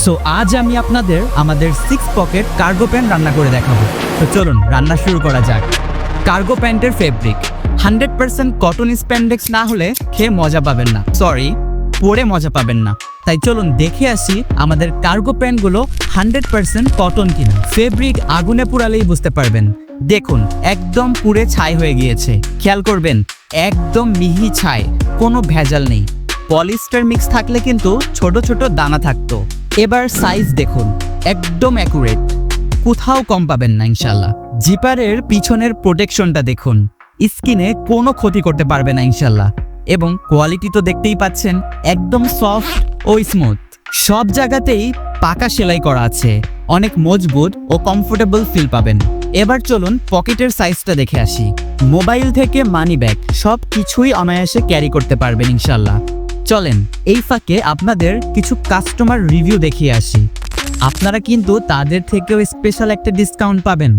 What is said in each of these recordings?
So আজ আমি আপনাদের আমাদের 6 পকেট কার্গো প্যান্ট রান্না করে দেখাবো। তো চলুন রান্না শুরু করা যাক। কার্গো প্যান্টের ফেব্রিক 100% কটন স্প্যান্ডেক্স না হলে খেয়ে মজা পাবেন না, সরি পরে মজা পাবেন না। তাই চলুন দেখে আসি আমাদের কার্গো প্যান্টগুলো 100% কটন কিনা। ফেব্রিক আগুনে পুড়ালেই বুঝতে পারবেন। দেখুন একদম পুড়ে ছাই হয়ে গিয়েছে। খেয়াল করবেন একদম মিহি ছাই, কোনো ভেজাল নেই। পলিস্টার মিক্স থাকলে কিন্তু ছোট ছোট দানা থাকতো। এবার সাইজ দেখুন একদম অ্যাকুরেট, কোথাও কম পাবেন না ইনশাল্লাহ। জিপারের পিছনের প্রোটেকশনটা দেখুন, স্কিনে কোনো ক্ষতি করতে পারবে না ইনশাল্লাহ। এবং কোয়ালিটি তো দেখতেই পাচ্ছেন, একদম সফট ও স্মুথ। সব জায়গাতেই পাকা সেলাই করা আছে, অনেক মজবুত ও কমফোর্টেবল ফিল পাবেন। এবার চলুন পকেটের সাইজটা দেখে আসি। মোবাইল থেকে মানি ব্যাগ সব কিছুই অনায়াসে ক্যারি করতে পারবেন ইনশাল্লাহ। চলেন এই ফাঁকে আপনাদের কিছু কাস্টমার রিভিউ দেখিয়ে আসি। আপনারা কিন্তু তাদের থেকেও স্পেশাল একটা ডিসকাউন্ট পাবেন।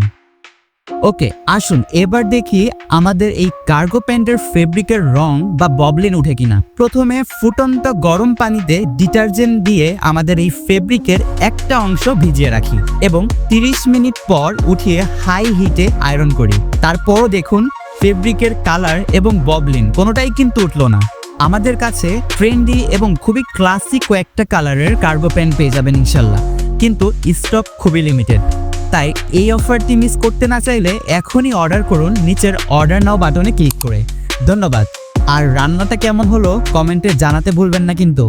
ওকে আসুন এবার দেখি আমাদের এই কার্গো প্যান্টের ফেব্রিকের রং বা ববলিন উঠে কিনা। প্রথমে ফুটন্ত গরম পানিতে ডিটারজেন্ট দিয়ে আমাদের এই ফেব্রিকের একটা অংশ ভিজিয়ে রাখি এবং 30 মিনিট পর উঠিয়ে হাই হিটে আয়রন করি। তারপরও দেখুন ফেব্রিকের কালার এবং ববলিন কোনোটাই কিন্তু উঠলো না। আমাদের কাছে ট্রেন্ডি এবং খুবই ক্লাসিক কয়েকটা কালারের কার্গো প্যান্ট পেয়ে যাবেন ইনশাল্লাহ, কিন্তু স্টক খুবই লিমিটেড। তাই এই অফারটি মিস করতে না চাইলে এখনই অর্ডার করুন নিচের অর্ডার নাও বাটনে ক্লিক করে। ধন্যবাদ। আর রান্নাটা কেমন হলো কমেন্টে জানাতে ভুলবেন না কিন্তু।